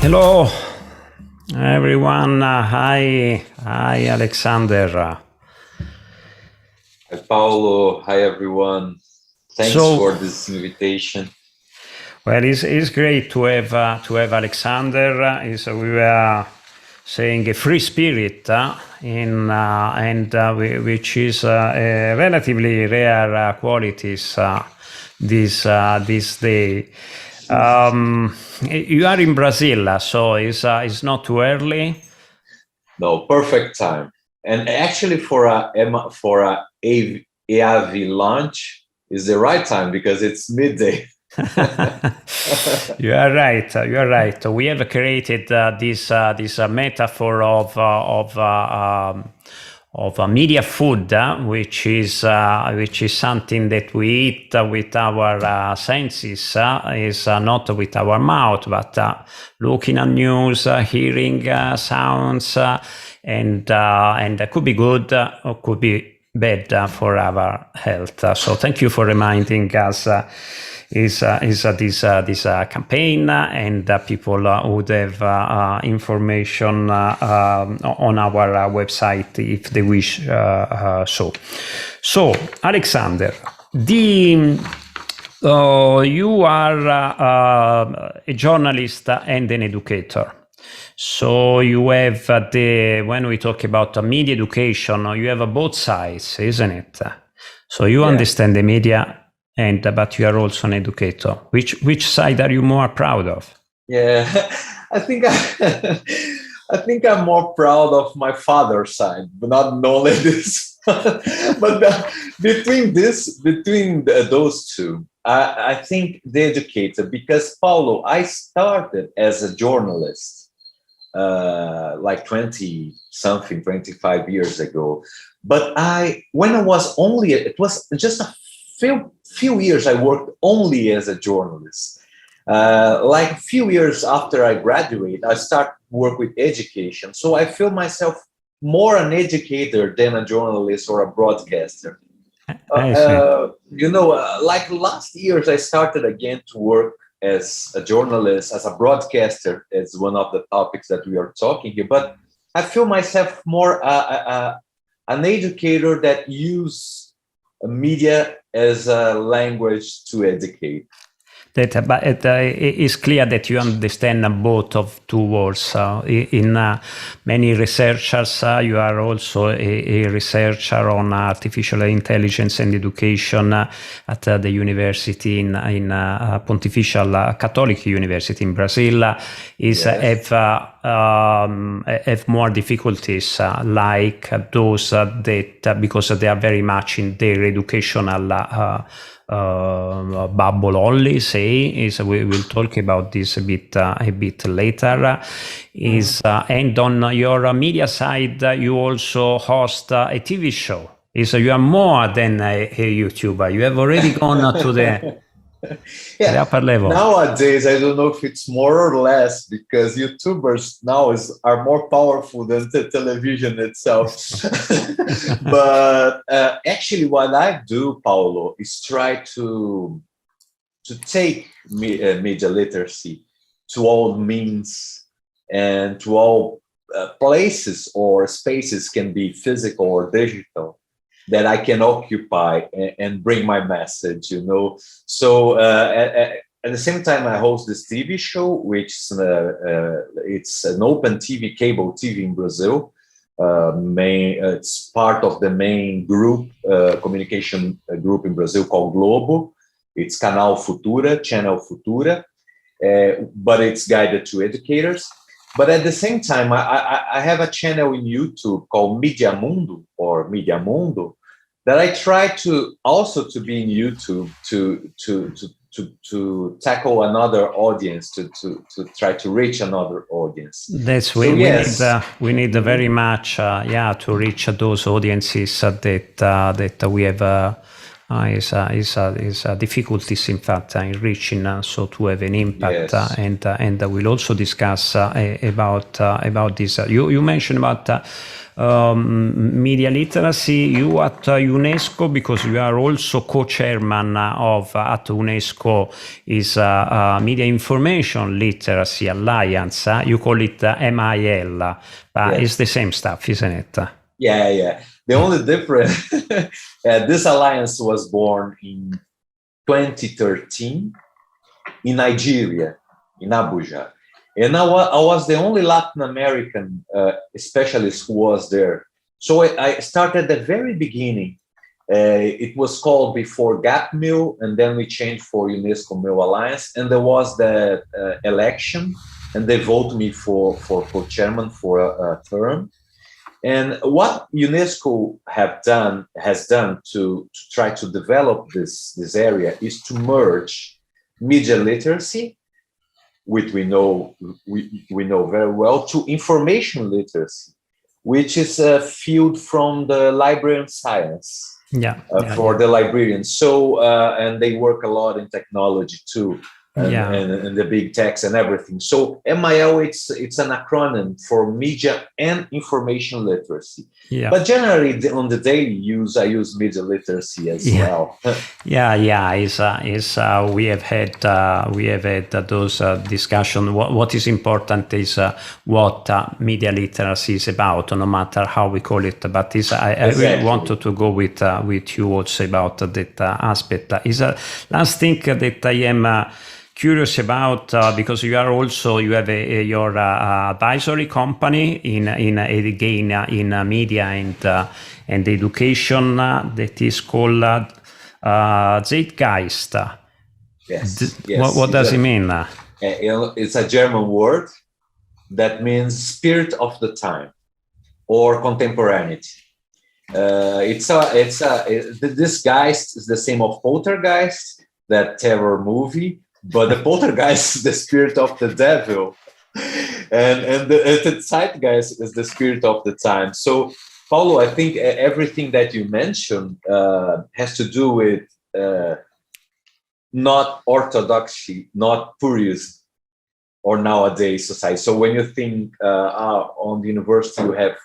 Hello, everyone. Hi, Alexandre. Hi, Paulo. Hi, everyone. Thanks So, for this invitation. well, it's great to have Alexander. We were saying a free spirit which is a relatively rare qualities this day. You are in Brazil, so it's not too early. No, perfect time. And actually, for a EAVI launch is the right time because it's midday. You are right. You are right. We have created this metaphor of media food, which is something that we eat with our senses, is not with our mouth, but looking at news, hearing sounds, and that could be good or could be bad for our health. So thank you for reminding us. Is this campaign, and people would have information on our website if they wish so. So, Alexander, you are a journalist and an educator. So you have when we talk about media education, you have both sides, isn't it? So you understand the media, but you are also an educator. Which side are you more proud of? Yeah, I think I'm more proud of my father's side, but not only this. But between those two, I think the educator, because Paulo, I started as a journalist like 25 years ago. But when I was only, it was just a few years I worked only as a journalist. Like a few years after I graduate, I start work with education. So I feel myself more an educator than a journalist or a broadcaster. Like last years, I started again to work as a journalist, as a broadcaster, as one of the topics that we are talking here. But I feel myself more an educator that use media as a language to educate. But it is clear that you understand both of two words. In many researchers, you are also a researcher on artificial intelligence and education at the university in Pontifical Catholic University in Brazil. Have more difficulties like those that because they are very much in their educational bubble only, we will talk about this a bit later. And on your media side, you also host a TV show. You are more than a YouTuber. You have already gone to the upper level. Nowadays, I don't know if it's more or less because YouTubers now are more powerful than the television itself. But actually, what I do, Paulo, is try to take media literacy to all means and to all places or spaces, can be physical or digital, that I can occupy and bring my message, So at the same time, I host this TV show, which it's an open TV, cable TV in Brazil. It's part of the main group, communication group in Brazil called Globo. It's Channel Futura, but it's guided to educators. But at the same time, I have a channel in YouTube called Media Mundo that I try to be in YouTube to tackle another audience, to try to reach another audience. That's we need very much to reach those audiences that we have. Is difficulties, in fact, in reaching, so to have an impact. And we'll also discuss about this. You mentioned about media literacy. You at UNESCO, because you are also co-chairman of at UNESCO is Media Information Literacy Alliance. You call it MIL, but Yes. it's the same stuff, isn't it? Yeah. The only difference, this alliance was born in 2013 in Nigeria, in Abuja. And I was the only Latin American specialist who was there. So I started at the very beginning. It was called before GAPMIL, and then we changed for UNESCO MIL Alliance. And there was the election, and they voted me for co-chairman for a term. And what UNESCO has done to try to develop this area is to merge media literacy, which we know very well, to information literacy, which is a field from the librarian science for the librarians. So and they work a lot in technology too, and the big techs and everything. So MIL, it's an acronym for media and information literacy. But generally on the daily use, I use media literacy as well. We have had those discussions. What is important is what media literacy is about, no matter how we call it. But I really wanted to go with you also about that aspect. Is last thing that I am curious about, because you have your advisory company in media and education that is called Zeitgeist. Yes. What does it mean? It's a German word that means spirit of the time or contemporaneity. This Geist is the same of Poltergeist, that terror movie. But the poltergeist is the spirit of the devil, and the zeitgeist is the spirit of the time. So, Paulo, I think everything that you mentioned has to do with not orthodoxy, not purism, or nowadays society. So when you think on the university you have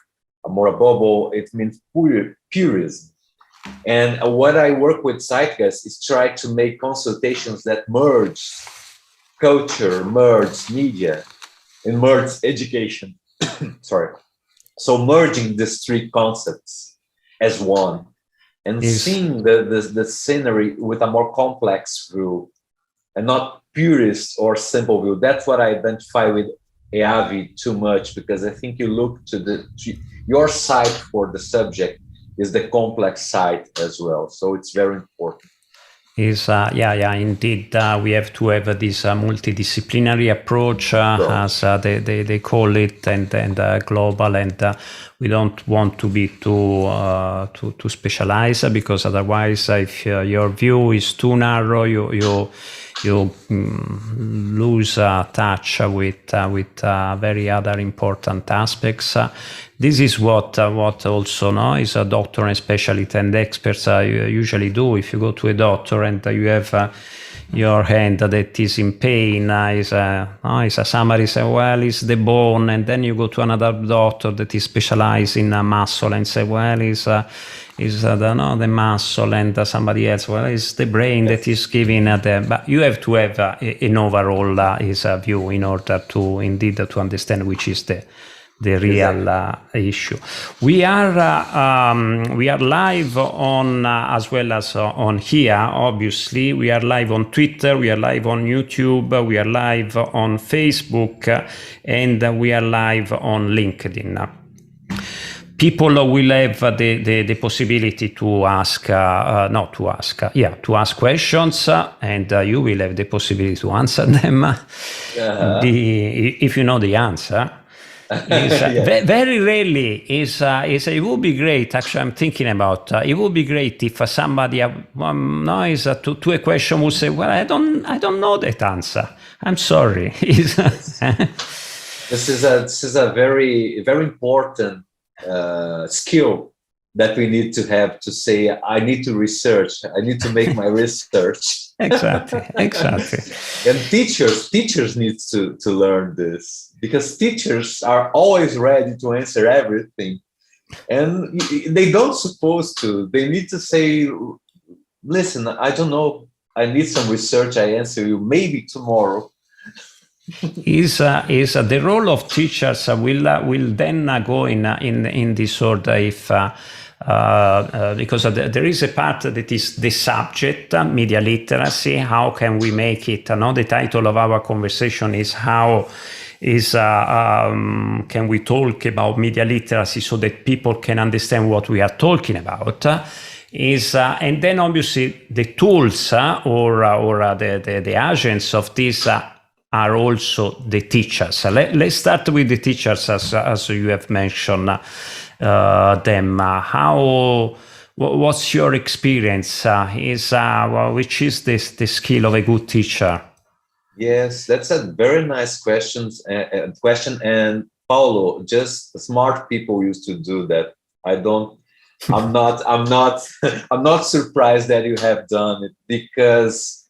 more a bubble, it means purism. And what I work with Zeitgeist is try to make consultations that merge culture, merge media, and merge education. Sorry. So merging these three concepts as one and seeing the scenery with a more complex view and not purist or simple view. That's what I identify with EAVI too much, because I think you look to your side for the subject is the complex side as well. So it's very important. Indeed. We have to have this multidisciplinary approach, as they call it, and global. And we don't want to be too specialized, because otherwise, if your view is too narrow, you lose touch with very other important aspects. This is what also is a doctor and specialist and experts usually do. If you go to a doctor and you have your hand that is in pain, is a summary, say, well, it's the bone, and then you go to another doctor that is specialized in muscle and say, well, it's the muscle, and somebody else, well, it's the brain that is giving but you have to have an overall view in order to indeed to understand which is the real issue. We are live on as well as on here. Obviously, we are live on Twitter, we are live on YouTube, we are live on Facebook, and we are live on LinkedIn. People will have the possibility to ask questions, and you will have the possibility to answer them. If you know the answer. Very rarely it would be great. Actually, I'm thinking about it would be great if somebody to a question would say, well, I don't know that answer, I'm sorry. This is a very, very important skill that we need to have, to say, I need to research, I need to make my research. Exactly. And teachers need to learn this, because teachers are always ready to answer everything. And they don't supposed to. They need to say, listen, I don't know, I need some research, I answer you maybe tomorrow. Is the role of teachers will then go in this order if because there is a part that is the subject, media literacy. How can we make it? Now the title of our conversation is how can we talk about media literacy so that people can understand what we are talking about. And then obviously the tools or the agents of this are also the teachers. Let's start with the teachers as you have mentioned them. What's your experience? Which is the skill of a good teacher? Yes, that's a very nice question. And Paulo, just smart people used to do that. I'm not surprised that you have done it, because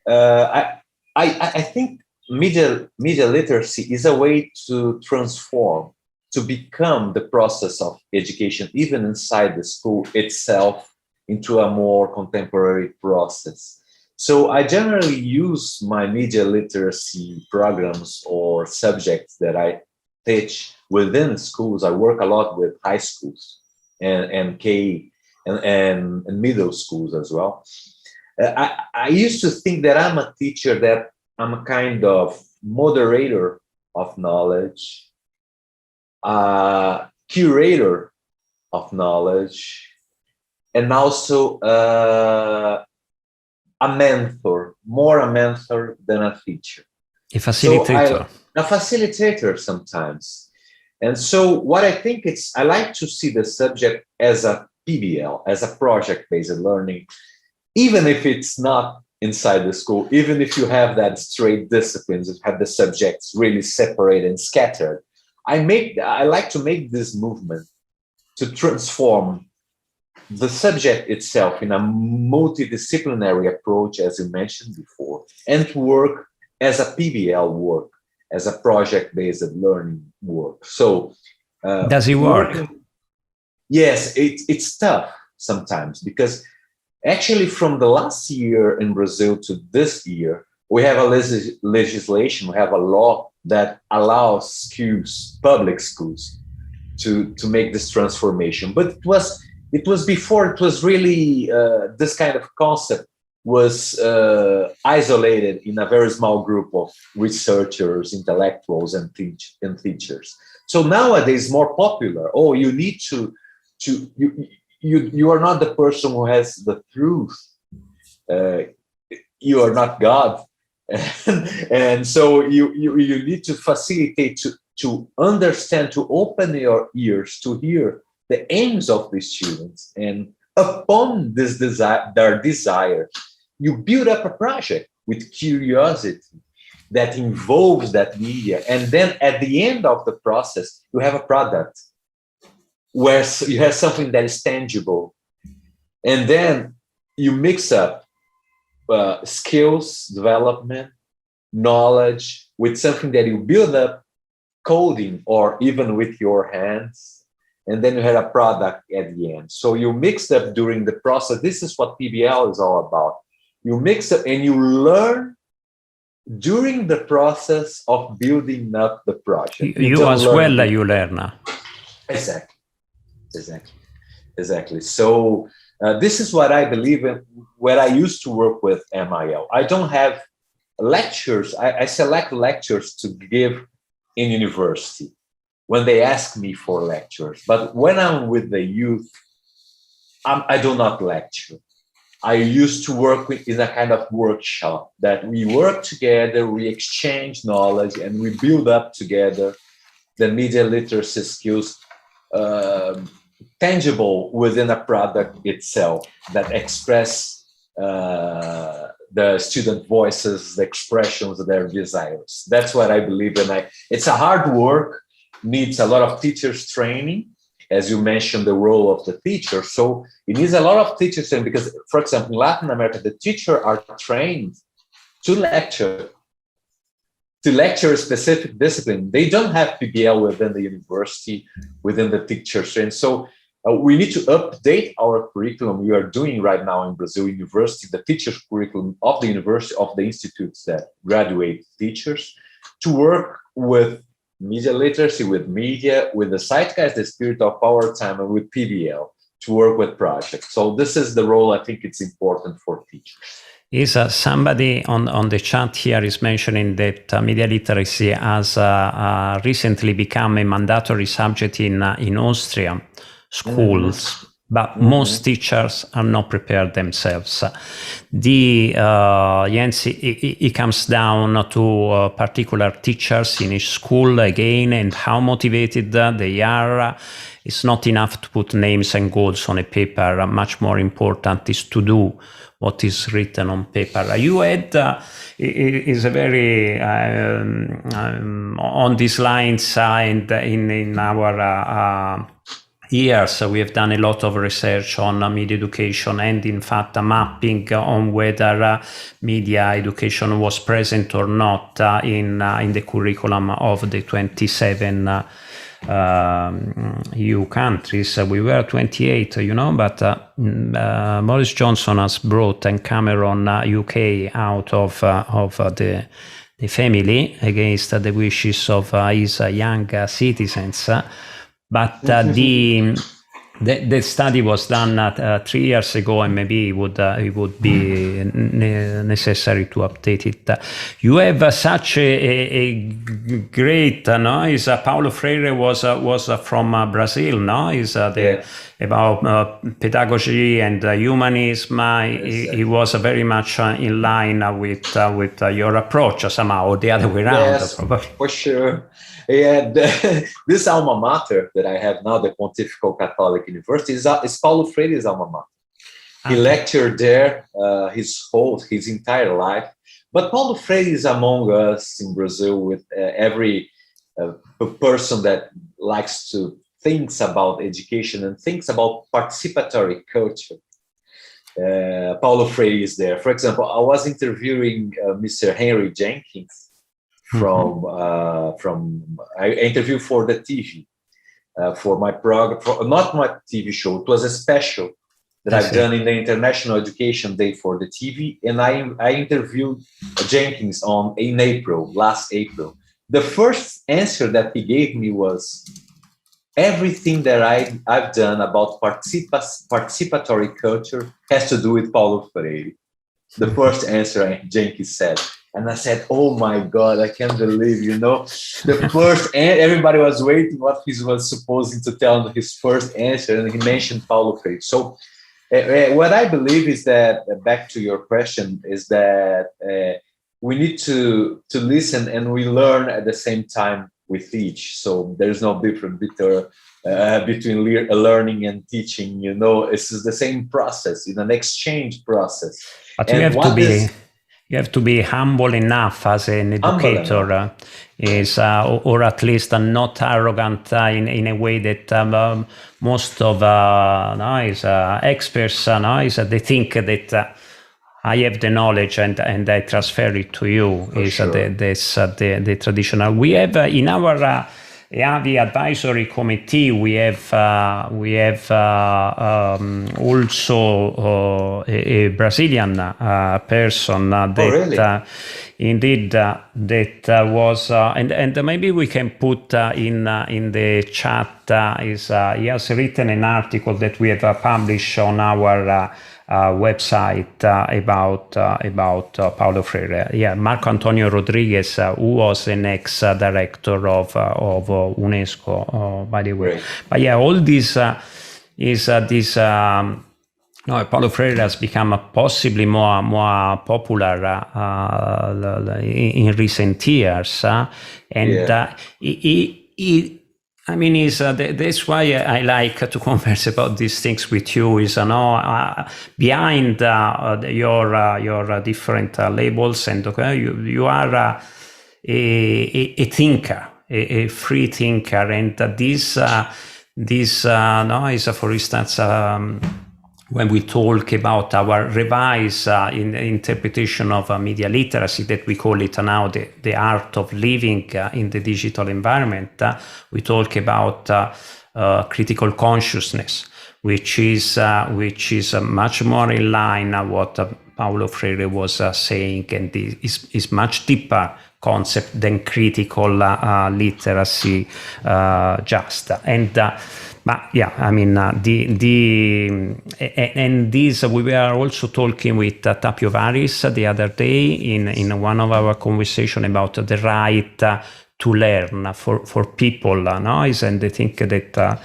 I think media literacy is a way to transform, to become the process of education, even inside the school itself, into a more contemporary process. So I generally use my media literacy programs or subjects that I teach within schools. I work a lot with high schools and K and middle schools as well. I used to think that I'm a teacher, that I'm a kind of moderator of knowledge, curator of knowledge, and also a mentor, more a mentor than a teacher. A facilitator. A facilitator sometimes. And so what I think I like to see the subject as a PBL, as a project-based learning, even if it's not inside the school, even if you have that straight disciplines, you have the subjects really separated and scattered. I like to make this movement to transform the subject itself in a multidisciplinary approach, as you mentioned before, and to work as a PBL work, as a project-based learning work. So does it work? Yes, it's tough sometimes, because actually from the last year in Brazil to this year, we have a legislation, we have a law that allows schools, public schools, to make this transformation. But it was before, it was really, this kind of concept was isolated in a very small group of researchers, intellectuals, and teachers. So nowadays, more popular. Oh, you need you are not the person who has the truth. You are not God. And so you need to facilitate, to understand, to open your ears to hear the aims of the students, and upon this their desire, you build up a project with curiosity that involves that media, and then at the end of the process, you have a product where you have something that is tangible, and then you mix up skills development, knowledge, with something that you build up, coding, or even with your hands. And then you had a product at the end. So you mix up during the process. This is what PBL is all about. You mix up and you learn during the process of building up the project. You as well, you learn. Exactly. So this is what I believe in, where I used to work with MIL. I don't have lectures. I select lectures to give in university when they ask me for lectures. But when I'm with the youth, I do not lecture. I used to work in a kind of workshop that we work together, we exchange knowledge, and we build up together the media literacy skills tangible within a product itself that express the student voices, the expressions, their desires. That's what I believe in. It's a hard work, needs a lot of teachers training, as you mentioned, the role of the teacher. So it needs a lot of teachers training, because, for example, in Latin America, the teachers are trained to lecture. to lecture a specific discipline. They don't have PBL within the university, within the teachers. And so we need to update our curriculum. We are doing right now in Brazil University, the teachers curriculum of the university, of the institutes that graduate teachers, to work with media literacy, with media, with the zeitgeist, the spirit of our time, and with PBL, to work with projects. So this is the role I think it's important for teachers. Is somebody on the chat here is mentioning that media literacy has recently become a mandatory subject in Austrian schools, but most teachers are not prepared themselves. Jens, it comes down to particular teachers in each school again and how motivated they are. It's not enough to put names and goals on a paper. Much more important is to do what is written on paper. You had is a very on these lines and in our years we have done a lot of research on media education and in fact a mapping on whether media education was present or not in the curriculum of the 27 EU countries. We were 28, but Boris Johnson has brought and Cameron UK out of the family against the wishes of his young citizens. But the study was done 3 years ago, and maybe it would be necessary to update it. You have such a great is Paulo Freire was from Brazil, no? Is about pedagogy and humanism. He was very much in line with your approach somehow, or the other way around. Yes, for sure. And this alma mater that I have now, the Pontifical Catholic University, is Paulo Freire's alma mater. He lectured there his entire life. But Paulo Freire is among us in Brazil with every person that likes to think about education and thinks about participatory culture. Paulo Freire is there. For example, I was interviewing Mr. Henry Jenkins, I interviewed for the TV, for my program, not my TV show. It was a special that I've done in the International Education Day for the TV, and I interviewed Jenkins last April. The first answer that he gave me was, everything that I've done about participatory culture has to do with Paulo Freire. The first answer Jenkins said. And I said, oh my God, I can't believe, the first, and everybody was waiting what he was supposing to tell his first answer, and he mentioned Paulo Freire. So what I believe is that, back to your question, is that we need to listen and we learn at the same time we teach. So there's no difference between learning and teaching, it's the same process, an exchange process. But you have to be humble enough as an educator, or at least not arrogant in a way that most of experts they think that I have the knowledge and I transfer it to you. The traditional. We have in our EAVI advisory committee, we have also a Brazilian person that indeed that was and maybe we can put in the chat he has written an article that we have published on our website about Paulo Freire. Marco Antonio Rodriguez, who was an ex-director of UNESCO, by the way. But all this Paulo Freire has become possibly more popular in recent years, that's why I like to converse about these things with you. Behind your different labels, and you are a thinker, a free thinker, and this is, for instance, when we talk about our revised interpretation of media literacy, that we call it now the art of living in the digital environment, we talk about critical consciousness, which is much more in line with what Paulo Freire was saying, and is much deeper concept than critical literacy just. And but yeah, I mean, and this we were also talking with Tapio Varis the other day in one of our conversation about the right to learn for people, no? And I think that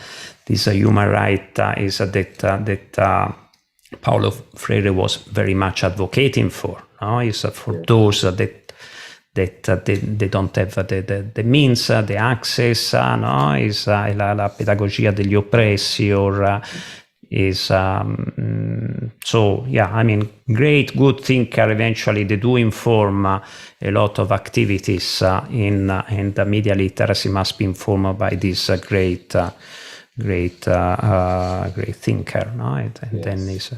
this human right is that Paulo Freire was very much advocating for, no? Is for those that they don't have the means, the access, no? Is la pedagogia degli oppressi, or is so yeah, I mean, great, good thinker. Eventually they do inform a lot of activities and the media literacy must be informed by this great thinker, no? And yes. Then is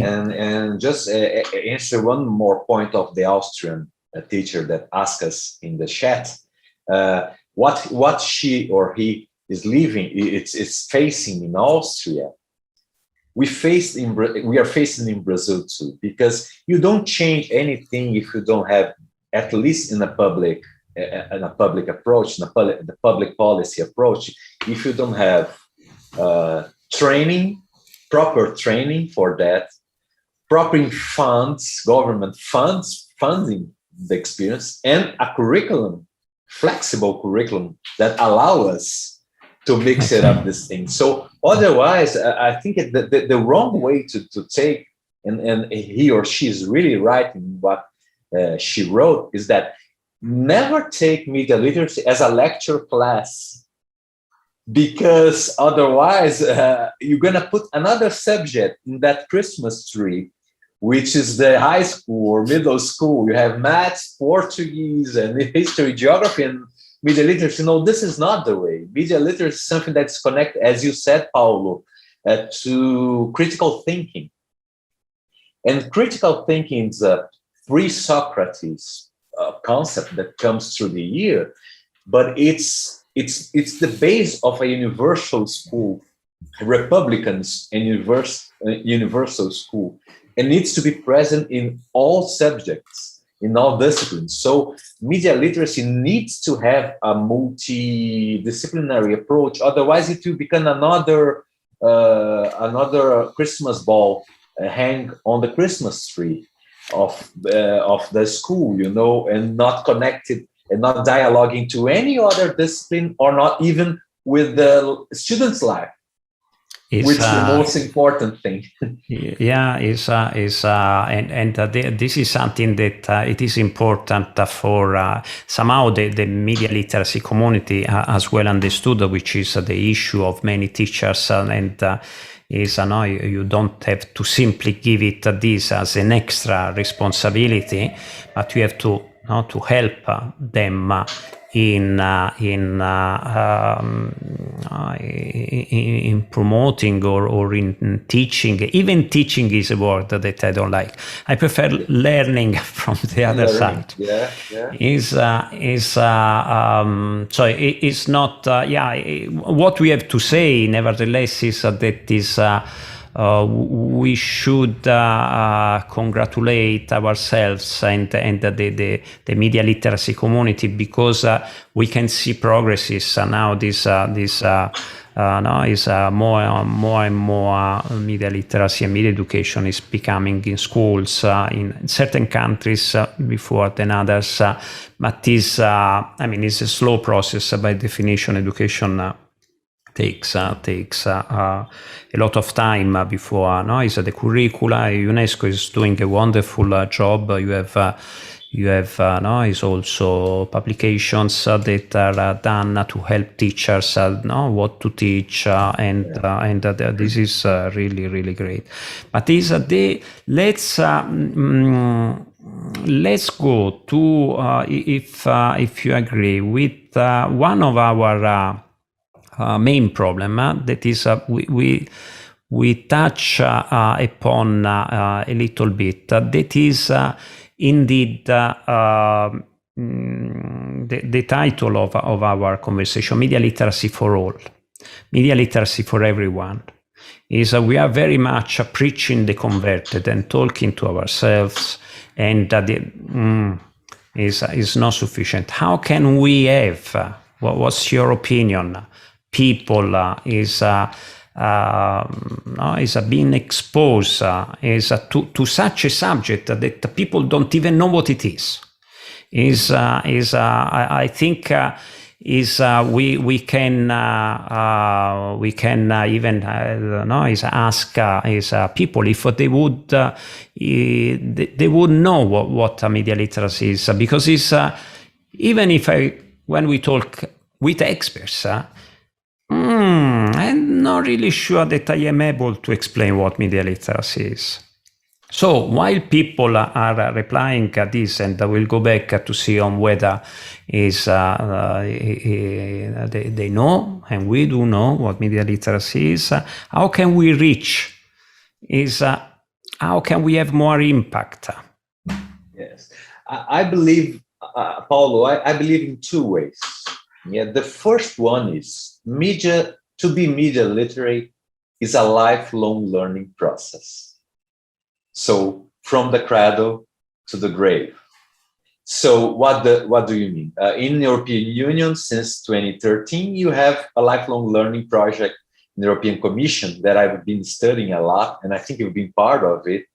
and just answer one more point of the Austrian teacher that asked us in the chat, what she or he is living, it's facing in Austria. We are facing in Brazil too, because you don't change anything if you don't have, at least in a public approach, in the public policy approach, if you don't have proper training for that, proper funds, government funds, funding the experience, and a flexible curriculum that allow us to mix it up this thing. So otherwise, I think the wrong way to take, and he or she is really right in what she wrote, is that never take media literacy as a lecture class, because otherwise you're going to put another subject in that Christmas tree, which is the high school or middle school. You have maths, Portuguese, and history, geography, and media literacy. No, this is not the way. Media literacy is something that's connected, as you said, Paulo, to critical thinking. And critical thinking is a pre-Socrates concept that comes through the year, but it's the base of a universal school, Republicans and universal school, and needs to be present in all subjects, in all disciplines. So media literacy needs to have a multidisciplinary approach. Otherwise, it will become another Christmas ball hang on the Christmas tree of the school, you know, and not connected and not dialoguing to any other discipline, or not even with the student's life. Which is the most important thing. Yeah, and this is something that it is important for somehow the media literacy community as well understood, which is the issue of many teachers, and is you don't have to simply give it this as an extra responsibility, but you have to help them in promoting or in teaching. Even teaching is a word that I don't like. I prefer learning from the other side. Yeah. So it's not. What we have to say, nevertheless, is that is. We should congratulate ourselves and the media literacy community, because we can see progresses now. This now is more and more media literacy and media education is becoming in schools in certain countries before than others. But it's a slow process by definition. Education takes a lot of time before is the curricula. UNESCO is doing a wonderful job. You have is also publications that are done to help teachers what to teach, and this is really great. But let's go to if you agree with one of our main problem, that is we touch upon a little bit. That is indeed the title of our conversation, Media Literacy for All, Media Literacy for Everyone. Is we are very much preaching the converted and talking to ourselves, and is not sufficient. How can we have, what's your opinion, people is being exposed to such a subject that people don't even know what it is. I think we can even ask people if they would know what media literacy is, because it's even if when we talk with experts, I'm not really sure that I am able to explain what media literacy is. So while people are replying at this, and I will go back to see on whether they know, and we do know what media literacy is, how can we reach? How can we have more impact? Yes, I believe, Paulo, I believe in two ways. Yeah, the first one is to be media literate is a lifelong learning process. So from the cradle to the grave. So what do you mean? In European Union, since 2013, you have a lifelong learning project in the European Commission that I've been studying a lot, and I think you've been part of it,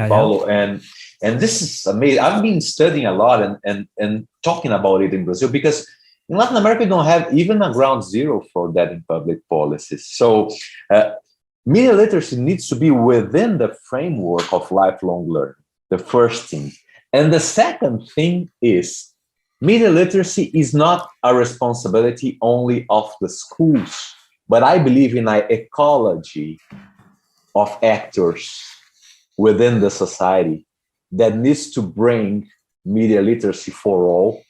Paulo. And this is amazing. I've been studying a lot and talking about it in Brazil, because in Latin America, we don't have even a ground zero for that in public policies. So media literacy needs to be within the framework of lifelong learning, the first thing. And the second thing is media literacy is not a responsibility only of the schools, but I believe in an ecology of actors within the society that needs to bring media literacy for all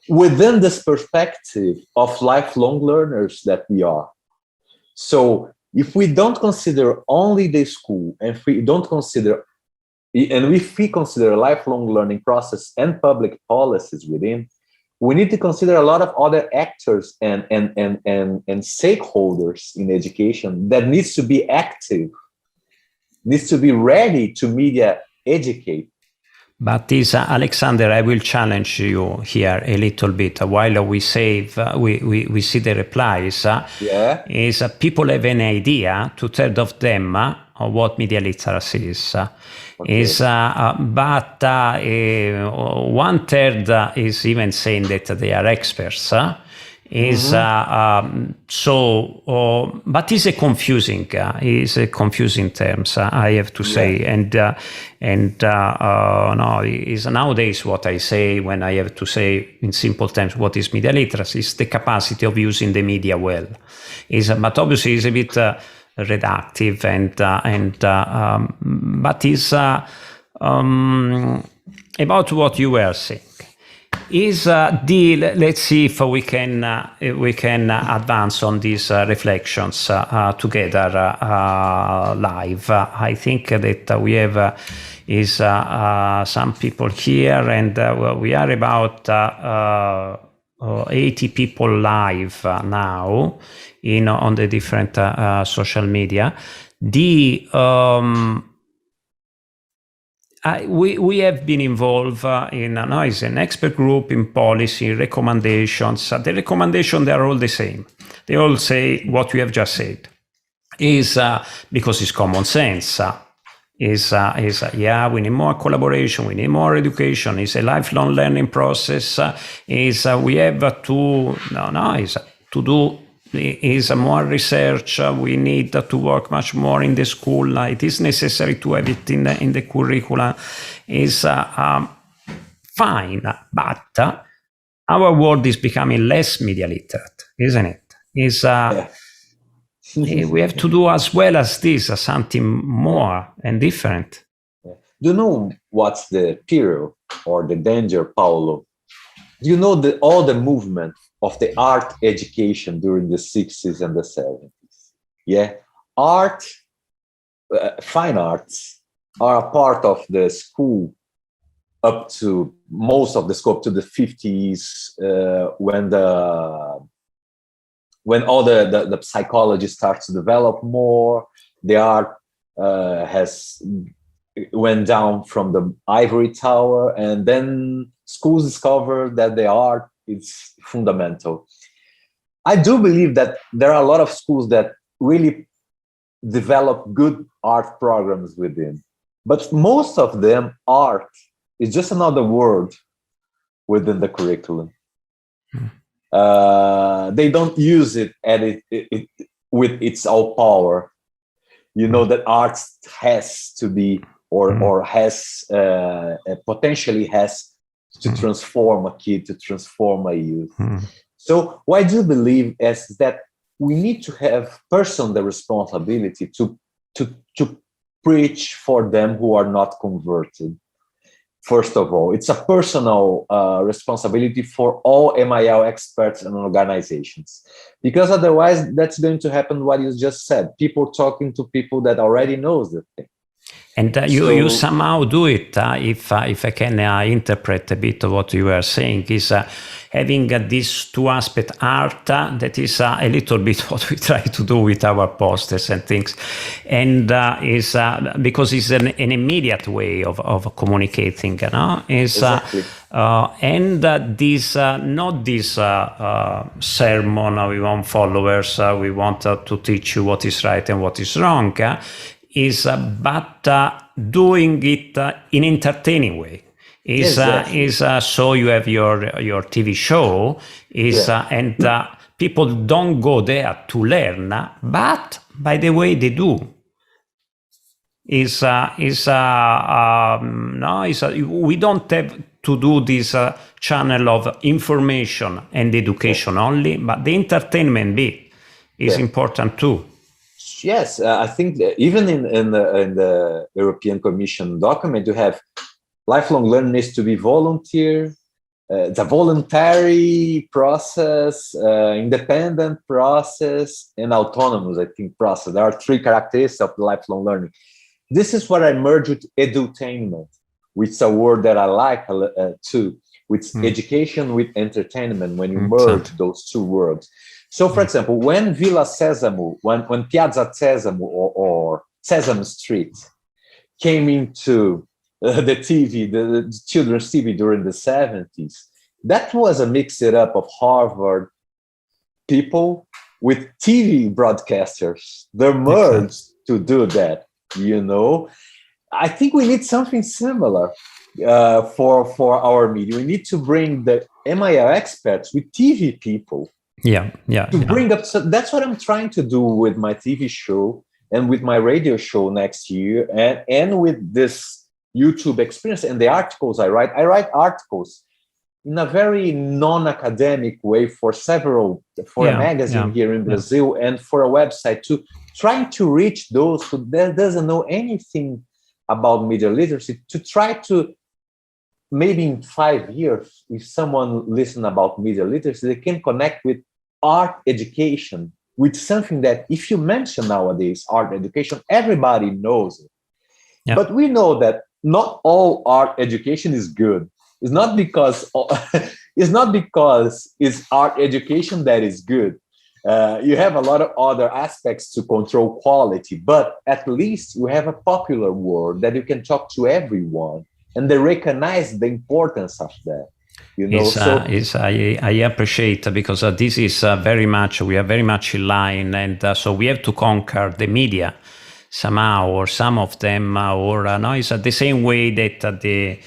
within this perspective of lifelong learners that we are. So if we don't consider only the school, and if we consider a lifelong learning process and public policies within, we need to consider a lot of other actors and stakeholders in education that needs to be active, needs to be ready to media educate. But Alexander, I will challenge you here a little bit. While we see the replies, is people have an idea, 2/3 of them, of what media literacy is. Okay. But 1/3 is even saying that they are experts. But it's a confusing terms, I have to say, no, is nowadays what I say when I have to say in simple terms what is media literacy is the capacity of using the media well. But obviously it's a bit reductive but is about what you were saying. Let's see if we can advance on these reflections together live. I think that we have some people here, and we are about 80 people live now on the different social media. We have been involved in an expert group in policy recommendations. The recommendations, they are all the same. They all say what we have just said. Because it's common sense. We need more collaboration, we need more education. It's a lifelong learning process. We have to do more research. We need to work much more in the school. It is necessary to have it in the curricula. Is fine, but our world is becoming less media literate, isn't it? We have to do as well as this something more and different. Do you know what's the peril or the danger, Paulo? Do you know all the movement of the art education during the 60s and the 70s? Yeah, art, fine arts are a part of the school up to most of the school up to the 50s, when all the psychology starts to develop more. The art has went down from the ivory tower, and then schools discovered that the art is fundamental. I do believe that there are a lot of schools that really develop good art programs within, but most of them, art is just another word within the curriculum. They don't use it with its all power. You know that art has to be or has potentially has to transform a kid, to transform a youth. So what I do believe is that we need to have person the responsibility to preach for them who are not converted. First of all, it's a personal responsibility for all MIL experts and organizations, because otherwise that's going to happen what you just said, people talking to people that already knows the thing. And you somehow do it, if I can interpret a bit of what you were saying, is having these two aspects, art, that is a little bit what we try to do with our posters and things, and is because it's an immediate way of communicating, you know? Exactly. And this not this sermon, we want followers, we want to teach you what is right and what is wrong, but doing it in entertaining way. So you have your TV show and people don't go there to learn, but by the way they do. We don't have to do this channel of information and education only, but the entertainment bit is important too. Yes, I think that even in the European Commission document, you have lifelong learning needs to be volunteer. It's a voluntary process, independent process, and autonomous, I think, process. There are three characteristics of lifelong learning. This is what I merge with edutainment, which is a word that I like too, with education with entertainment, when you merge those two words. So, for example, when Villa Sésamo, when Piazza Sésamo or Sesame Street came into the TV, the children's TV during the 70s, that was a mix-it-up of Harvard people with TV broadcasters. They merged to do that, you know. I think we need something similar for our media. We need to bring the MIL experts with TV people. Bring up. So that's what I'm trying to do with my TV show and with my radio show next year, and with this YouTube experience and the articles I write. I write articles in a very non-academic way for a magazine here in Brazil and for a website, to trying to reach those who doesn't know anything about media literacy, to try to maybe in 5 years, if someone listen about media literacy, they can connect with art education, with something that if you mention nowadays art education, everybody knows it. But we know that not all art education is good. It's not because it's art education that is good. You have a lot of other aspects to control quality, but at least you have a popular word that you can talk to everyone, and they recognize the importance of that. You know, I appreciate, because this is we are very much in line, and so we have to conquer the media somehow, or some of them, it's the same way that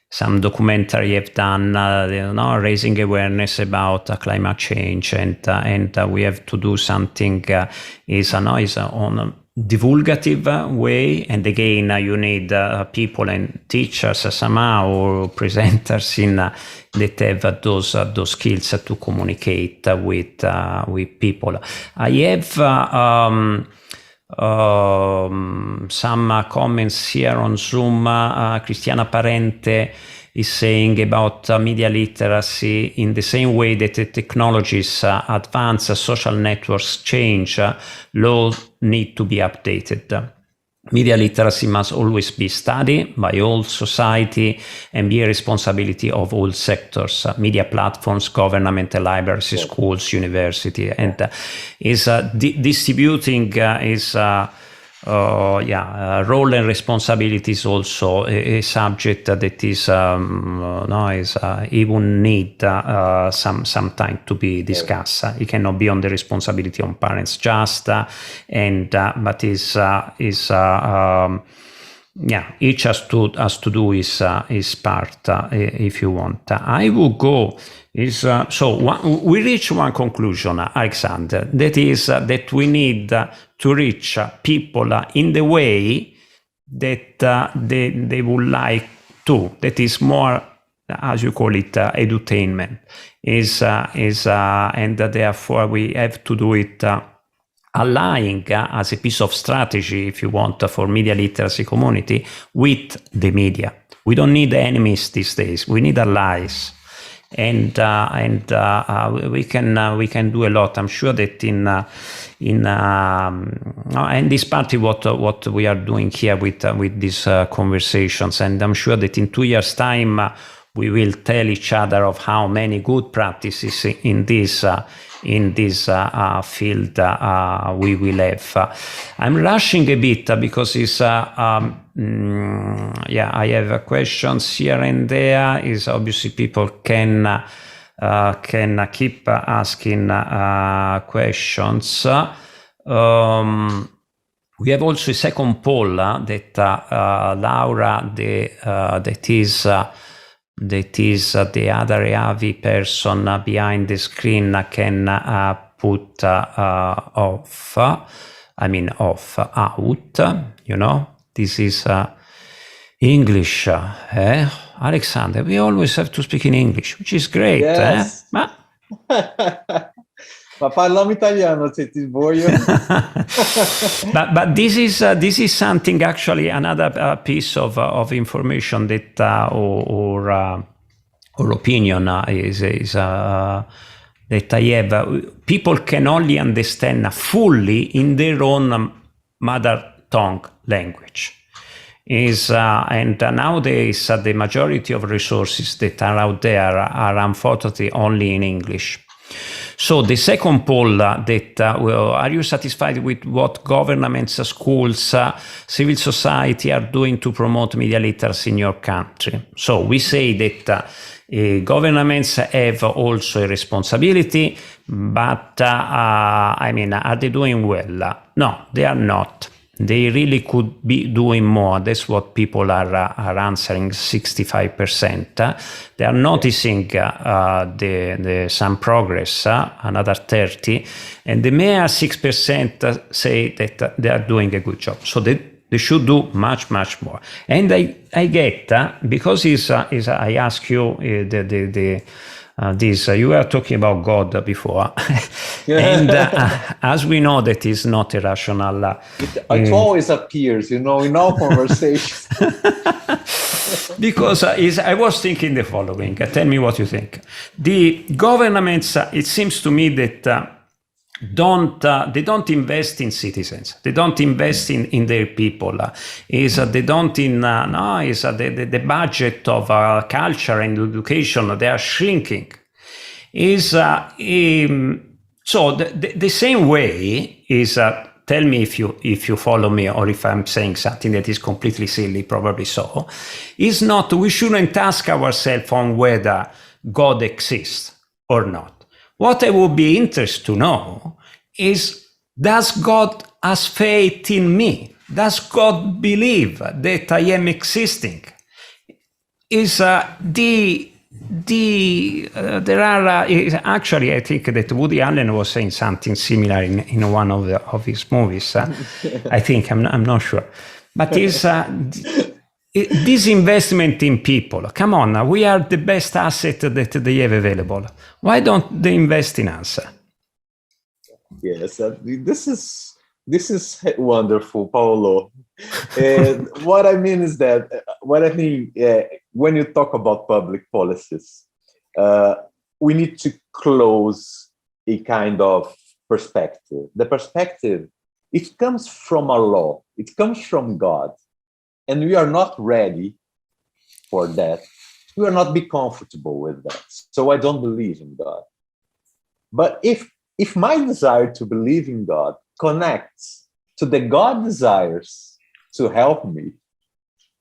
some documentary have done, raising awareness about climate change, and we have to do something is on a divulgative way, and again you need people and teachers somehow, or presenters that have those skills to communicate with people. I have some comments here on Zoom. Cristiana Parente is saying about media literacy. In the same way that the technologies advance, social networks change, laws need to be updated. Media literacy must always be studied by all society and be a responsibility of all sectors, media platforms, government, libraries, schools, university, and is distributing role and responsibilities also a subject that is even need some time to be discussed. It cannot be on the responsibility on parents just, but each has to do his part if you want. I will go. We reach one conclusion, Alexandre, that is that we need to reach people in the way that they would like to. That is more, as you call it, edutainment. And therefore we have to do it aligning as a piece of strategy, if you want, for media literacy community with the media. We don't need enemies these days. We need allies. And we can do a lot. I'm sure that and this part is what we are doing here with these conversations. And I'm sure that in 2 years' time we will tell each other of how many good practices in this field we will have. I'm rushing a bit because it's I have questions here and there. Is obviously people can keep asking questions. We have also a second poll that Laura, that is the other EAVI person behind the screen, can put off. Out. You know, this is English. Alexandre, we always have to speak in English, which is great. Yes. Ma parliamo italiano se ti voglio. but this is something, actually, another piece of information that or opinion is that I have. People can only understand fully in their own mother tongue language. And nowadays the majority of resources that are out there are unfortunately only in English. So the second poll that are you satisfied with what governments, schools, civil society are doing to promote media literacy in your country? So we say that governments have also a responsibility, but are they doing well? No, they are not. They really could be doing more. That's what people are answering, 65%. They are noticing some progress, another 30%, and the mere 6% say that they are doing a good job. So they should do much, much more. And I get, because I ask you this, you were talking about God before, and as we know, that is not a rational. It always appears, in all conversations. Because I was thinking the following. Tell me what you think. The governments, it seems to me that they don't invest in citizens. They don't invest in their people. They don't the budget of culture and education, they are shrinking. So the same way is. Tell me if you follow me, or if I'm saying something that is completely silly. Probably so. Is not. We shouldn't ask ourselves on whether God exists or not. What I would be interested to know is, does God have faith in me? Does God believe that I am existing? There are actually, I think that Woody Allen was saying something similar in one of his movies. I think, I'm not sure, but this investment in people. Come on, we are the best asset that they have available. Why don't they invest in us? Yes, this is wonderful, Paulo. What I mean is that when you talk about public policies, we need to close a kind of perspective. The perspective, it comes from a law, it comes from God, and we are not ready for that. We will not be comfortable with that. So I don't believe in God. But if my desire to believe in God connects to the God desires to help me,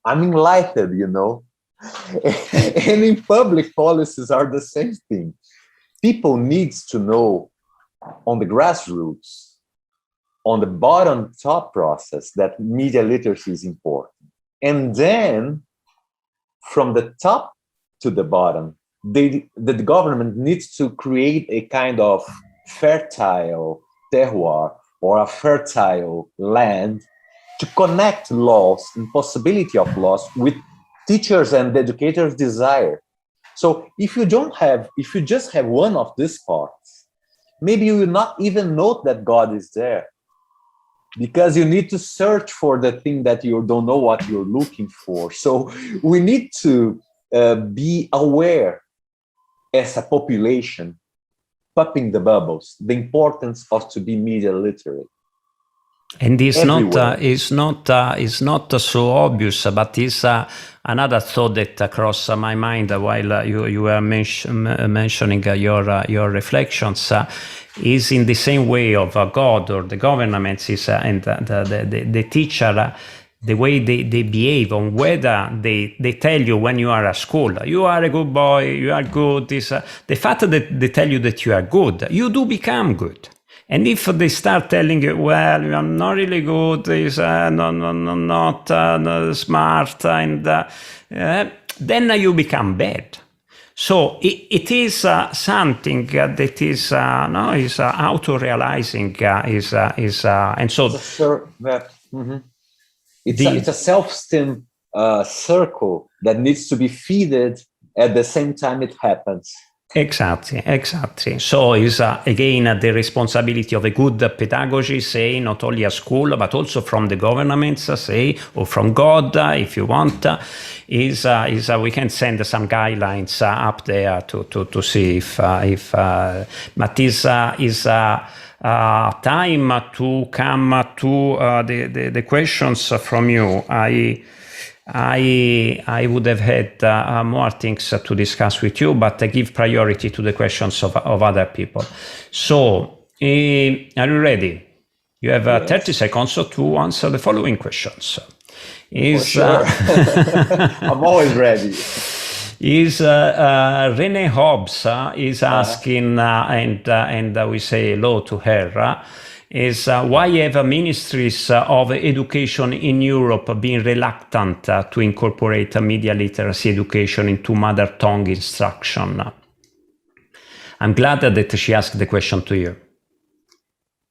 I'm enlightened, you know. And in public policies are the same thing. People need to know on the grassroots, on the bottom top process, that media literacy is important. And then from the top to the bottom, the government needs to create a kind of fertile terroir or a fertile land to connect laws and possibility of laws with teachers and educators' desire. So if you just have one of these parts, maybe you will not even know that God is there, because you need to search for the thing that you don't know what you're looking for. So we need to be aware as a population, popping the bubbles, the importance of to be media literate. And it's not so obvious, but it's another thought that crossed my mind while you were mentioning your reflections. Is in the same way of God or the governments and the teacher, the way they behave, on whether they tell you when you are at school, you are a good boy, you are good. The fact that they tell you that you are good, you do become good. And if they start telling you, well, you are not really good, is not smart, and then you become bad. So it is something that is auto-realizing, and so it's a self-esteem circle that needs to be fed at the same time it happens. Exactly. So is again the responsibility of a good pedagogy, say, not only a school but also from the governments, say, or from God, if you want. Is we can send some guidelines up there to see if but is time to come to the questions from you. I would have had more things to discuss with you, but I give priority to the questions of other people. So, are you ready? You have 30 seconds to answer the following questions. For sure. I'm always ready. Is Renee Hobbs is asking, and we say hello to her. Is why have ministries of education in Europe been reluctant to incorporate media literacy education into mother tongue instruction? I'm glad that she asked the question to you.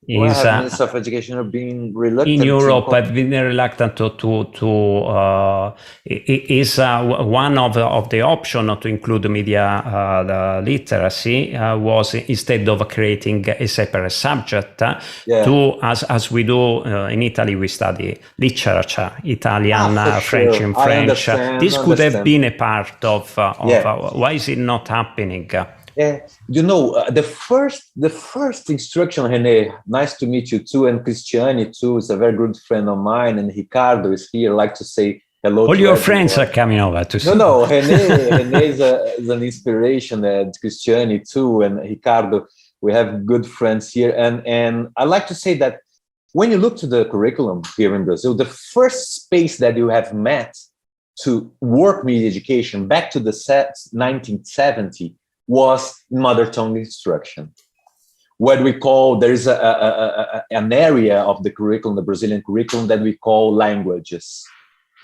Ministers of Education are being reluctant in Europe. I've been reluctant to is one of the option to include media literacy was, instead of creating a separate subject, to as we do in Italy, we study literature, Italian, French in French. This could have been a part of why is it not happening? You know, the first instruction, René, nice to meet you too, and Cristiane too, is a very good friend of mine, and Ricardo is here. I'd like to say hello. All to your everyone. Friends are coming over to see. No, René is an inspiration, and Cristiane too, and Ricardo. We have good friends here, and I like to say that when you look to the curriculum here in Brazil, the first space that you have met to work media education back to the 1970 was mother tongue instruction. What we call, there is an area of the curriculum, the Brazilian curriculum, that we call languages.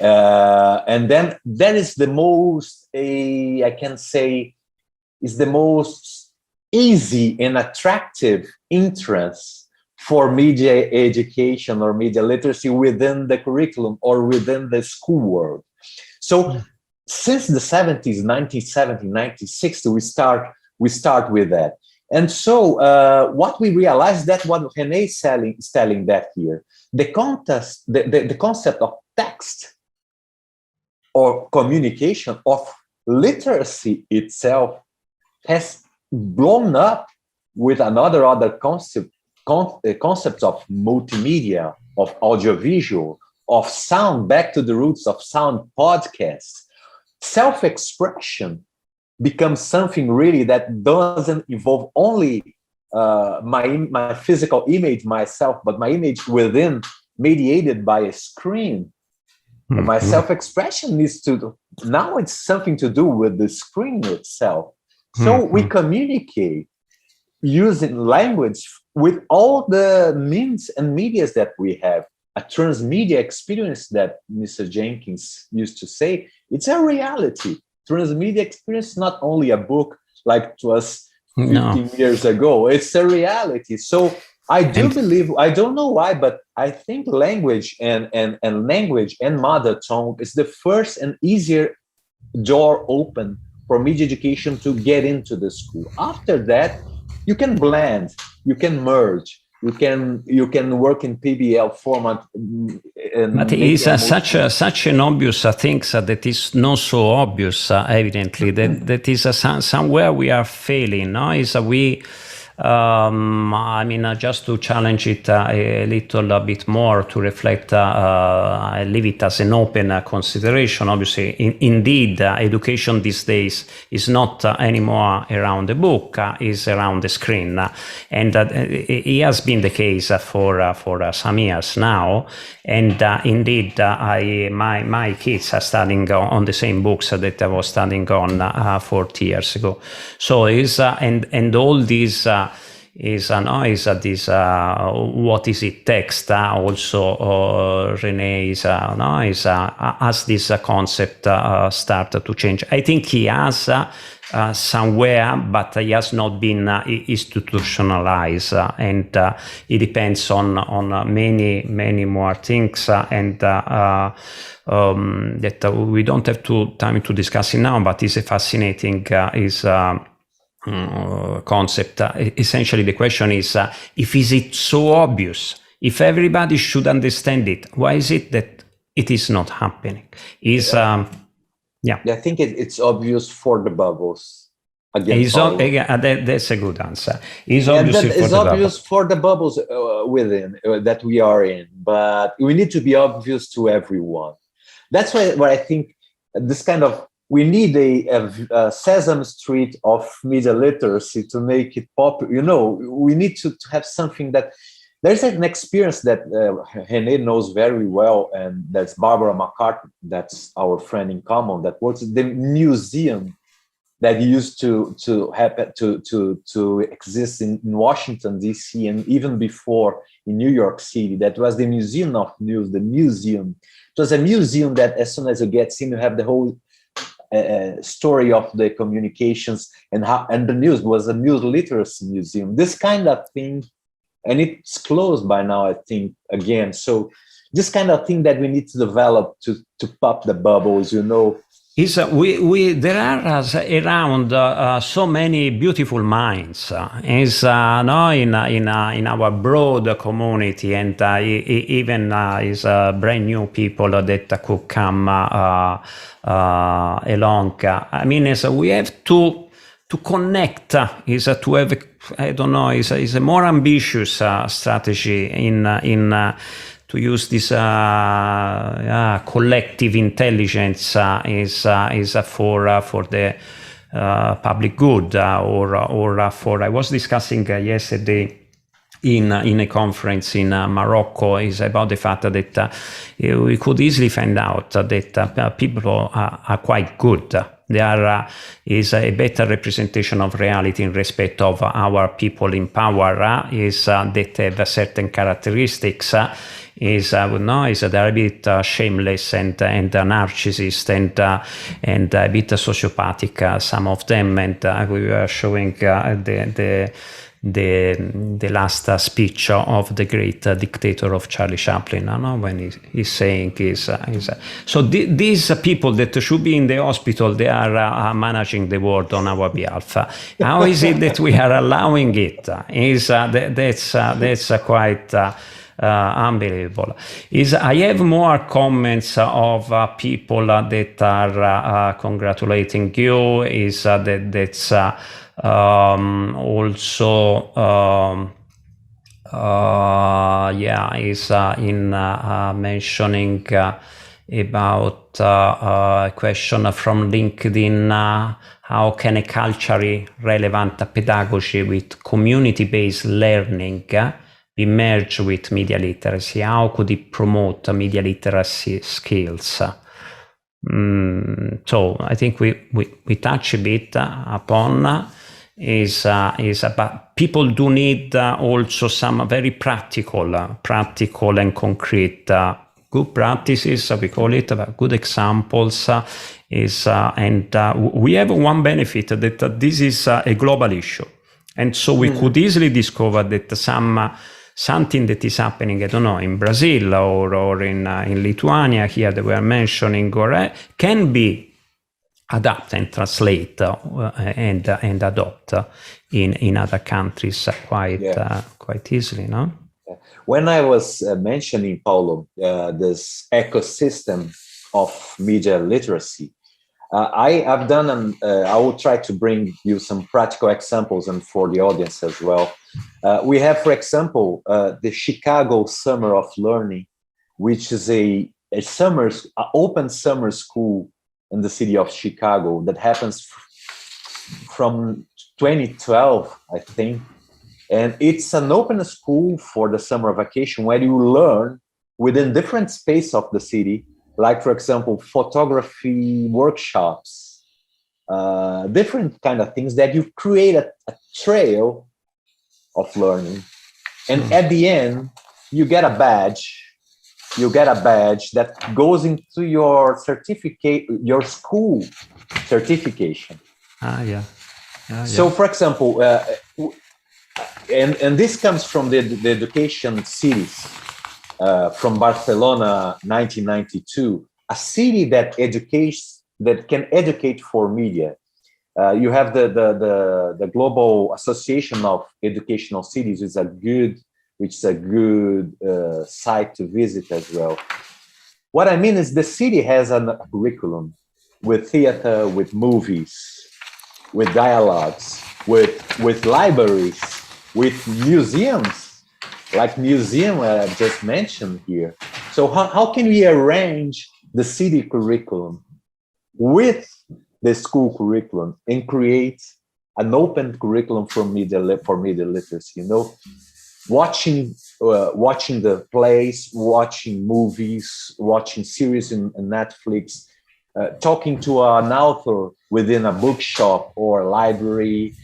And then that is the most, I can say, is the most easy and attractive entrance for media education or media literacy within the curriculum or within the school world. So since the 70s, 1970, 1960, we start with that. And so what we realized, that what René is telling that here, the concept of text or communication, of literacy itself has blown up with other concepts of multimedia, of audiovisual, of sound, back to the roots of sound podcasts. Self-expression becomes something really that doesn't involve only my physical image, myself, but my image within, mediated by a screen. Mm-hmm. My self-expression now it's something to do with the screen itself. So we communicate using language with all the means and medias that we have. A transmedia experience that Mr. Jenkins used to say, it's a reality. Transmedia experience is not only a book like it was 15 years ago. It's a reality. So I do believe, I don't know why, but I think language and language and mother tongue is the first and easier door open for media education to get into the school. After that, you can blend, you can merge, you can work in PBL format. But it is such an obvious thing that is not so obvious, evidently, that is somewhere we are failing. No? Just to challenge it a little bit more, to reflect, I leave it as an open consideration. Obviously, indeed, education these days is not anymore around the book, is around the screen. And it has been the case for some years now. And indeed, my kids are studying on the same books that I was studying on 40 years ago. So and all these what is it text also René as this concept started to change. I think he has somewhere, but he has not been institutionalized, and it depends on many more things, and that we don't have time to discuss it now, but it's a fascinating concept. Essentially, the question is, if is it so obvious? If everybody should understand it, why is it that it is not happening? I think it's obvious for the bubbles. That's a good answer. It's obvious for the bubbles within that we are in, but we need to be obvious to everyone. That's why I think this kind of, we need a Sesame Street of media literacy to make it popular. We need to have something that, there's an experience that René knows very well, and that's Barbara McCarthy, that's our friend in common, that works at the museum that used to happen to exist in Washington, D.C., and even before in New York City. That was the Museum of News, the museum. It was a museum that as soon as you get in, you have the whole story of the communications and the news. Was a news literacy museum. This kind of thing, and it's closed by now, I think, again. So this kind of thing that we need to develop to pop the bubbles, Is there are around so many beautiful minds in our broad community, and even is brand new people that could come along. We have to connect. Is to have is a more ambitious strategy in. To use this collective intelligence is for the public good, or for, I was discussing yesterday in a conference in Morocco, is about the fact that we could easily find out that people are quite good. There is a better representation of reality in respect of our people in power, is that have certain characteristics. Is they're a bit shameless and narcissist and a bit sociopathic, some of them, and we were showing the last speech of the great dictator of Charlie Chaplin, when he's saying so these people that should be in the hospital, they are managing the world on our behalf. How is it that we are allowing it? That's quite unbelievable. I have more comments of people that are congratulating you. That's also is in mentioning about a question from LinkedIn. How can a culturally relevant pedagogy with community-based learning be merged with media literacy? How could it promote media literacy skills? So I think we touch a bit upon is about people do need also some very practical and concrete good practices, we call it, good examples. And we have one benefit that this is a global issue. And so we could easily discover that something that is happening, I don't know, in Brazil or in Lithuania here that we are mentioning, or can be adapt and translate and adopt in other countries quite easily, no? When I was mentioning, Paulo, this ecosystem of media literacy, I've done, I will try to bring you some practical examples and for the audience as well. We have, for example, the Chicago Summer of Learning, which is a open summer school in the city of Chicago that happens from 2012, I think. And it's an open school for the summer vacation where you learn within different space of the city, like, for example, photography workshops, different kind of things that you create a trail of learning. And at the end, you get a badge. You get a badge that goes into your certificate, your school certification. So, for example, and this comes from the education cities from Barcelona, 1992, a city that can educate for media. You have the Global Association of Educational Cities, which is a good site to visit as well. What I mean is the city has a curriculum with theater, with movies, with dialogues, with libraries, with museums, like museum I just mentioned here. So how can we arrange the city curriculum with the school curriculum and create an open curriculum for media literacy? Watching the plays, watching movies, watching series in Netflix, talking to an author within a bookshop or library,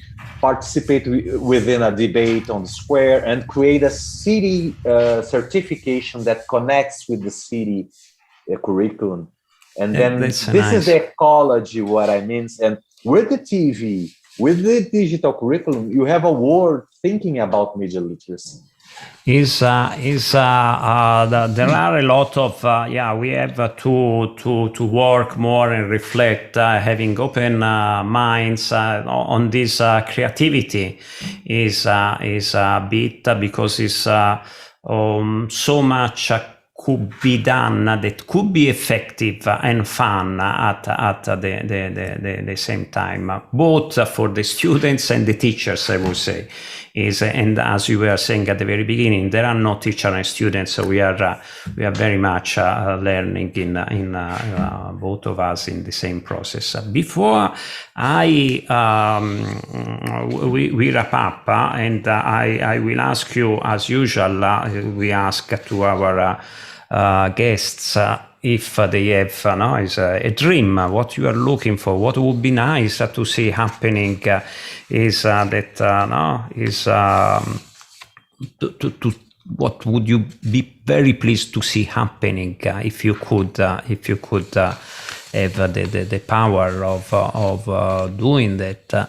participate within a debate on the square, and create a city certification that connects with the city curriculum. And then this is the ecology, what I mean. And with the TV, with the digital curriculum, you have a world thinking about media literacy. There are a lot of we have to work more and reflect, having open minds on this creativity is a bit, because it's so much could be done that could be effective and fun at the same time, both for the students and the teachers, I would say. And as you were saying at the very beginning, there are no teachers and students, so we are very much learning in both of us in the same process. Before we wrap up, and I will ask you, as usual, we ask to our guests if they have is a dream, what you are looking for, what would be nice to see happening, what would you be very pleased to see happening if you could have the power of doing that.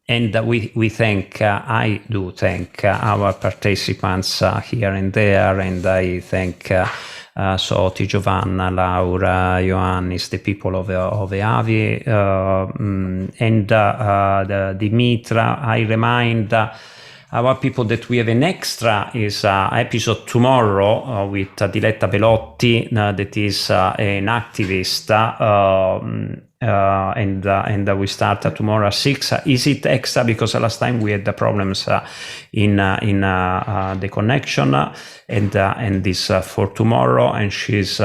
And we thank, I do thank our participants here and there, and I thank Soti, Giovanna, Laura, Ioannis, the people of EAVI, and Dimitra. I remind our people that we have an extra is episode tomorrow with Diletta Velotti, that is an activist, and we start tomorrow at 6. Is it extra because last time we had the problems in the connection, and this for tomorrow, and she's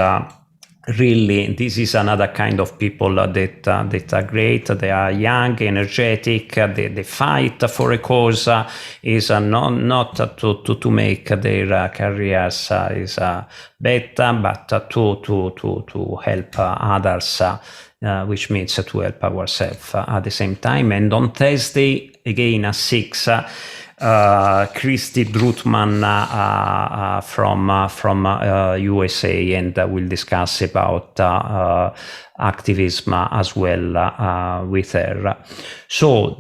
really, this is another kind of people that are great. They are young, energetic. They fight for a cause. Is not to make their careers is better, but to help others, which means to help ourselves at the same time. And on Thursday again at 6. Christy Drutman from USA, and we'll discuss about activism as well with her. So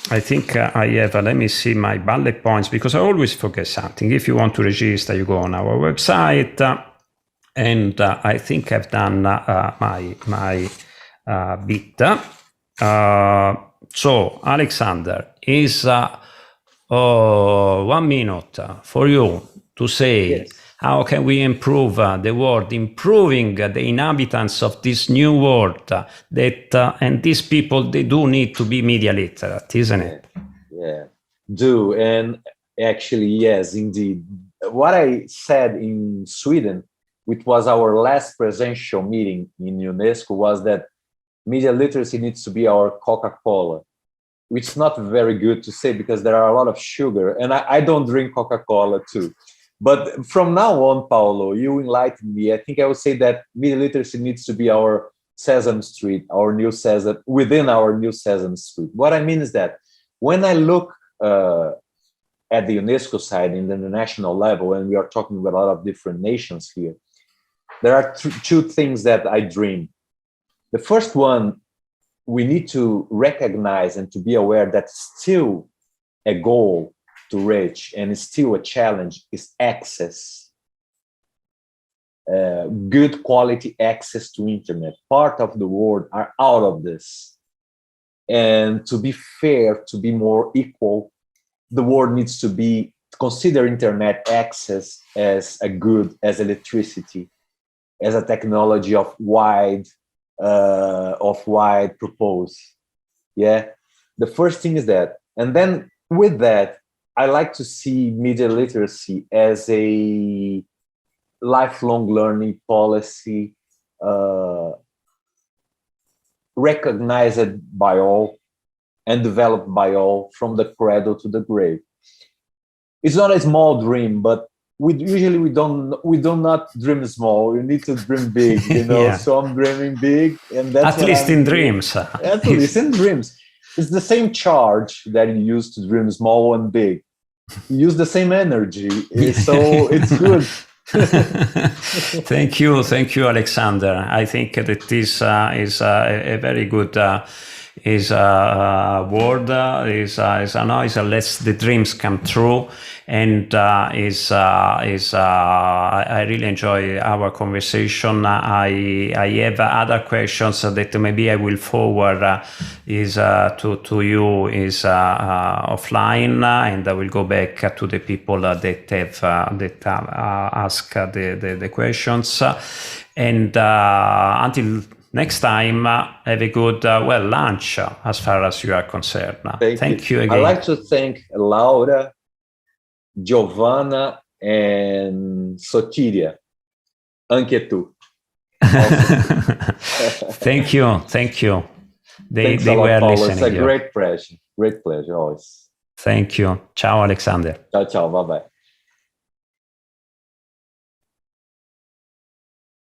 I think I have, let me see my bullet points, because I always forget something. If you want to register, you go on our website, and I think I've done my bit. So, Alexander, is 1 minute for you to say, yes, how can we improve the world, improving the inhabitants of this new world, that and these people, they do need to be media literate, isn't it? Yeah, do. And actually, yes, indeed. What I said in Sweden, which was our last presential meeting in UNESCO, was that media literacy needs to be our Coca-Cola, which is not very good to say because there are a lot of sugar, and I don't drink Coca-Cola too. But from now on, Paulo, you enlightened me. I think I would say that media literacy needs to be our Sesame Street, our new Sesame, within our new Sesame Street. What I mean is that when I look at the UNESCO side in the international level, and we are talking about a lot of different nations here, there are two things that I dream. The first one, we need to recognize and to be aware that still a goal to reach, and it's still a challenge, is access. Good quality access to internet. Part of the world are out of this. And to be fair, to be more equal, the world needs to consider internet access as a good, as electricity, as a technology of wide purpose. Yeah, the first thing is that, and then with that, I like to see media literacy as a lifelong learning policy, recognized by all and developed by all from the cradle to the grave. It's not a small dream, but we do not dream small. We need to dream big, you know. Yeah. So I'm dreaming big, and that's at least in dreams. At least in dreams. It's the same charge that you use to dream small and big. You use the same energy, so it's good. Thank you, Alexander. I think that this is a very good. Is a word, lets the dreams come true, and I really enjoy our conversation. I have other questions that maybe I will forward to you offline, and I will go back to the people that have asked the questions, and until next time, have a good lunch as far as you are concerned. Thank you again. I'd like to thank Laura, Giovanna, and Sotiria. Anche tu. Thank you. They were Paulo. listening. It's a great pleasure always. Thank you. Ciao, Alexander. Ciao, bye-bye.